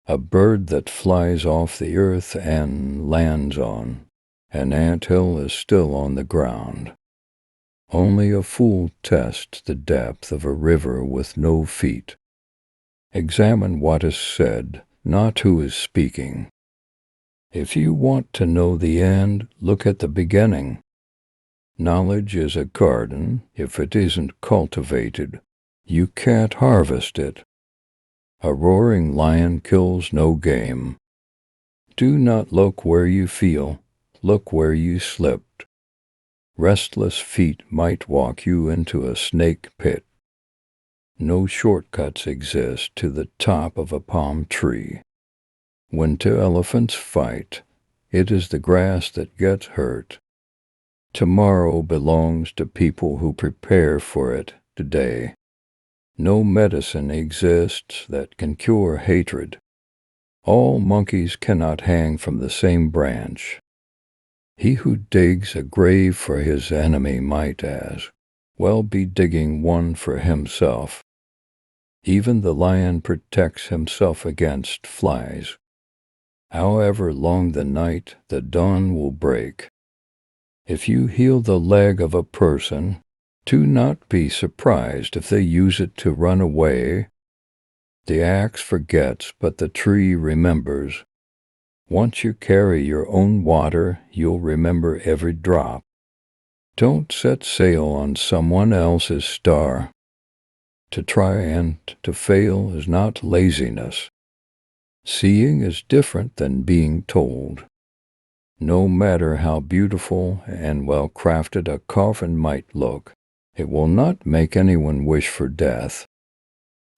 a bird that flies off the earth and lands on an anthill is still on the ground. Only a fool tests the depth of a river with no feet. Examine what is said, not who is speaking. If you want to know the end, look at the beginning. Knowledge is a garden. If it isn't cultivated, you can't harvest it. A roaring lion kills no game. Do not look where you feel, look where you slipped. Restless feet might walk you into a snake pit. No shortcuts exist to the top of a palm tree. When two elephants fight, it is the grass that gets hurt. Tomorrow belongs to people who prepare for it today. No medicine exists that can cure hatred. All monkeys cannot hang from the same branch. He who digs a grave for his enemy might as well be digging one for himself. Even the lion protects himself against flies. However long the night, the dawn will break. If you heal the leg of a person, do not be surprised if they use it to run away. The axe forgets, but the tree remembers. Once you carry your own water, you'll remember every drop. Don't set sail on someone else's star. To try and to fail is not laziness. Seeing is different than being told. No matter how beautiful and well-crafted a coffin might look, it will not make anyone wish for death.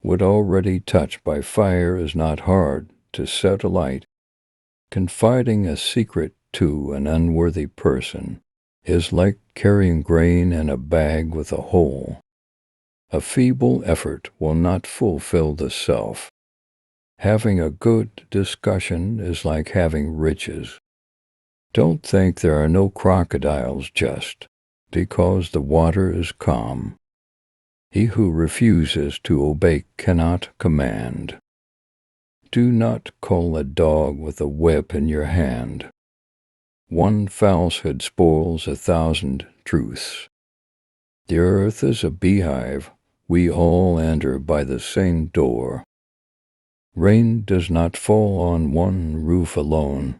Wood already touched by fire is not hard to set alight. Confiding a secret to an unworthy person is like carrying grain in a bag with a hole. A feeble effort will not fulfill the self. Having a good discussion is like having riches. Don't think there are no crocodiles just because the water is calm. He who refuses to obey cannot command. Do not call a dog with a whip in your hand. One falsehood spoils 1,000 truths. The earth is a beehive. We all enter by the same door. Rain does not fall on one roof alone.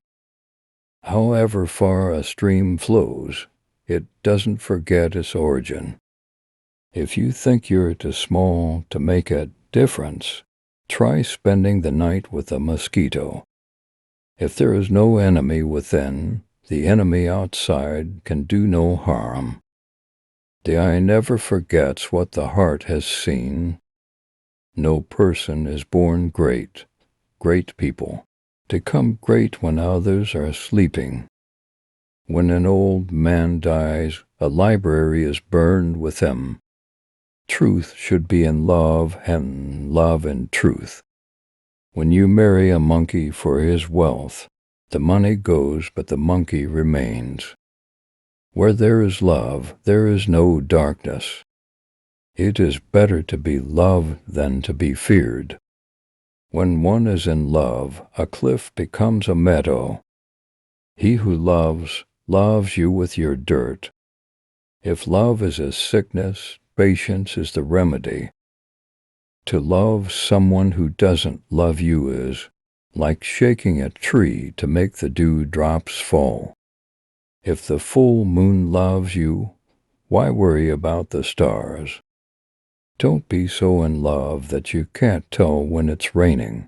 However far a stream flows, it doesn't forget its origin. If you think you're too small to make a difference, try spending the night with a mosquito. If there is no enemy within, the enemy outside can do no harm. The eye never forgets what the heart has seen. No person is born great. Great people become great when others are sleeping. When an old man dies, a library is burned with him. Truth should be in love, and love in truth. When you marry a monkey for his wealth, the money goes, but the monkey remains. Where there is love, there is no darkness. It is better to be loved than to be feared. When one is in love, a cliff becomes a meadow. He who loves, loves you with your dirt. If love is a sickness, patience is the remedy. To love someone who doesn't love you is like shaking a tree to make the dewdrops fall. If the full moon loves you, why worry about the stars? Don't be so in love that you can't tell when it's raining.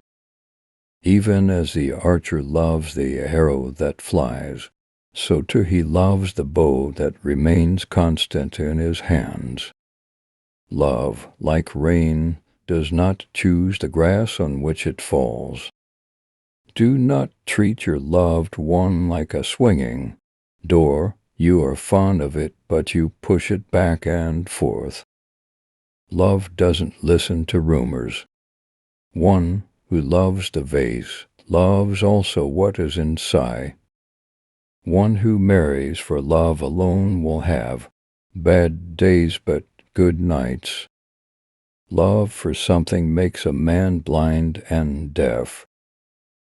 Even as the archer loves the arrow that flies, so too he loves the bow that remains constant in his hands. Love, like rain, does not choose the grass on which it falls. Do not treat your loved one like a swinging door. You are fond of it, but you push it back and forth. Love doesn't listen to rumors. One who loves the vase loves also what is inside. One who marries for love alone will have bad days but good nights. Love for something makes a man blind and deaf.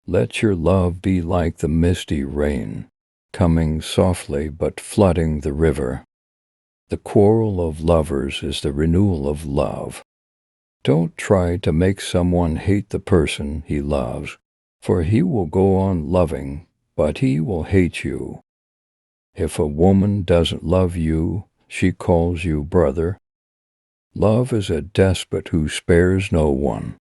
Let your love be like the misty rain, coming softly but flooding the river. The quarrel of lovers is the renewal of love. Don't try to make someone hate the person he loves, for he will go on loving, but he will hate you. If a woman doesn't love you, she calls you brother. Love is a despot who spares no one.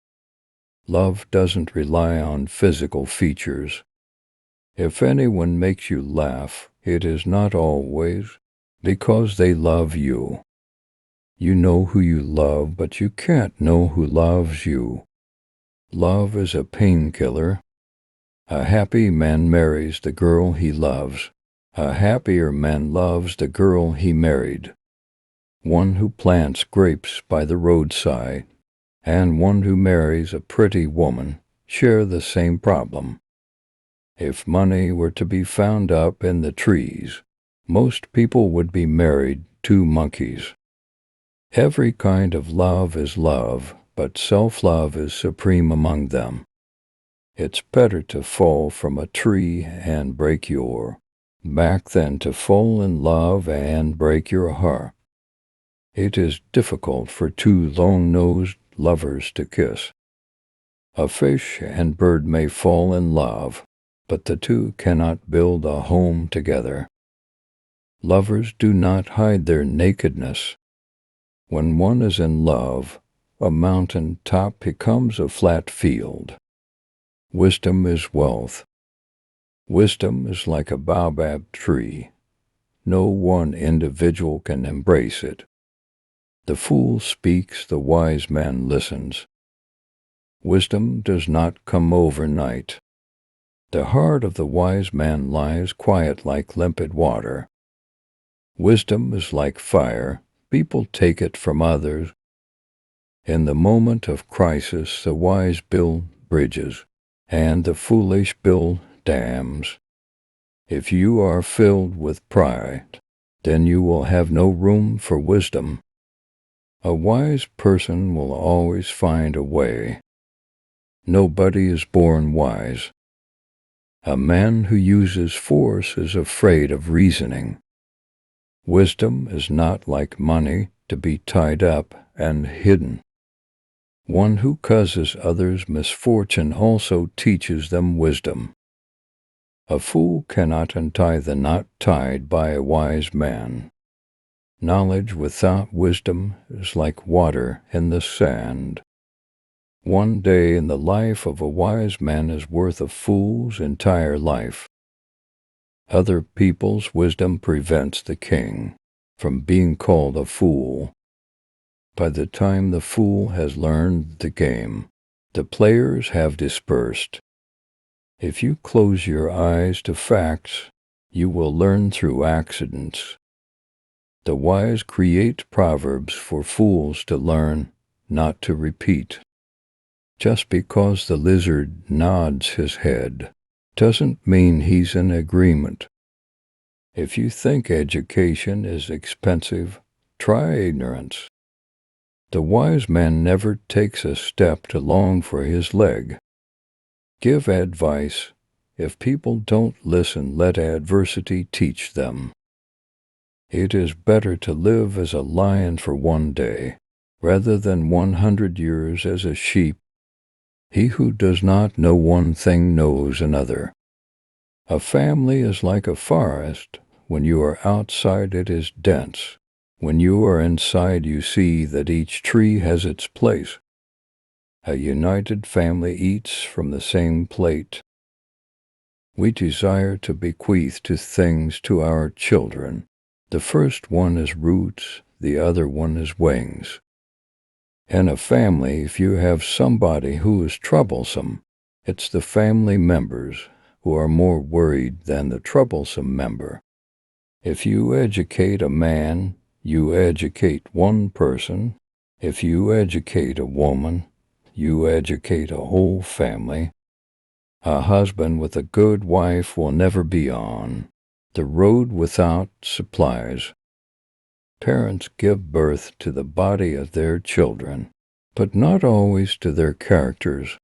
Love doesn't rely on physical features. If anyone makes you laugh, it is not always because they love you. You know who you love, but you can't know who loves you. Love is a painkiller. A happy man marries the girl he loves. A happier man loves the girl he married. One who plants grapes by the roadside and one who marries a pretty woman share the same problem. If money were to be found up in the trees, most people would be married to monkeys. Every kind of love is love, but self-love is supreme among them. It's better to fall from a tree and break your back than to fall in love and break your heart. It is difficult for two long-nosed lovers to kiss. A fish and bird may fall in love, but the two cannot build a home together. Lovers do not hide their nakedness. When one is in love, a mountain top becomes a flat field. Wisdom is wealth. Wisdom is like a baobab tree. No one individual can embrace it. The fool speaks, the wise man listens. Wisdom does not come overnight. The heart of the wise man lies quiet like limpid water. Wisdom is like fire. People take it from others. In the moment of crisis, the wise build bridges, and the foolish build dams. If you are filled with pride, then you will have no room for wisdom. A wise person will always find a way. Nobody is born wise. A man who uses force is afraid of reasoning. Wisdom is not like money to be tied up and hidden. One who causes others misfortune also teaches them wisdom. A fool cannot untie the knot tied by a wise man. Knowledge without wisdom is like water in the sand. One day in the life of a wise man is worth a fool's entire life. Other people's wisdom prevents the king from being called a fool. By the time the fool has learned the game, the players have dispersed. If you close your eyes to facts, you will learn through accidents. The wise create proverbs for fools to learn, not to repeat. Just because the lizard nods his head doesn't mean he's in agreement. If you think education is expensive, try ignorance. The wise man never takes a step to long for his leg. Give advice. If people don't listen, let adversity teach them. It is better to live as a lion for one day, rather than 100 years as a sheep. He who does not know one thing knows another. A family is like a forest. When you are outside, it is dense. When you are inside, you see that each tree has its place. A united family eats from the same plate. We desire to bequeath two things to our children. The first one is roots, the other one is wings. In a family, if you have somebody who is troublesome, it's the family members who are more worried than the troublesome member. If you educate a man, you educate one person. If you educate a woman, you educate a whole family. A husband with a good wife will never be on the road without supplies. Parents give birth to the body of their children, but not always to their characters.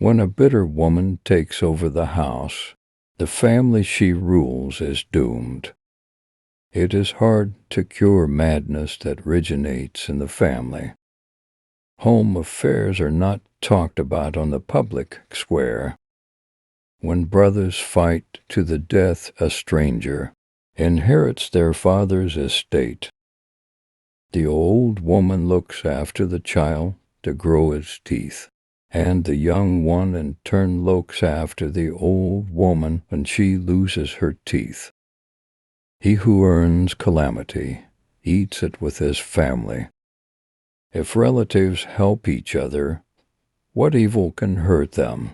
When a bitter woman takes over the house, the family she rules is doomed. It is hard to cure madness that originates in the family. Home affairs are not talked about on the public square. When brothers fight to the death, a stranger inherits their father's estate. The old woman looks after the child to grow its teeth, and the young one in turn looks after the old woman when she loses her teeth. He who earns calamity eats it with his family. If relatives help each other, what evil can hurt them?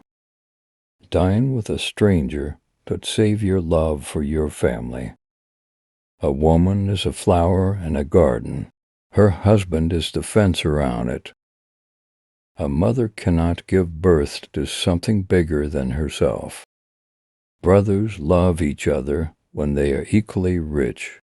Dine with a stranger, but save your love for your family. A woman is a flower in a garden. Her husband is the fence around it. A mother cannot give birth to something bigger than herself. Brothers love each other when they are equally rich.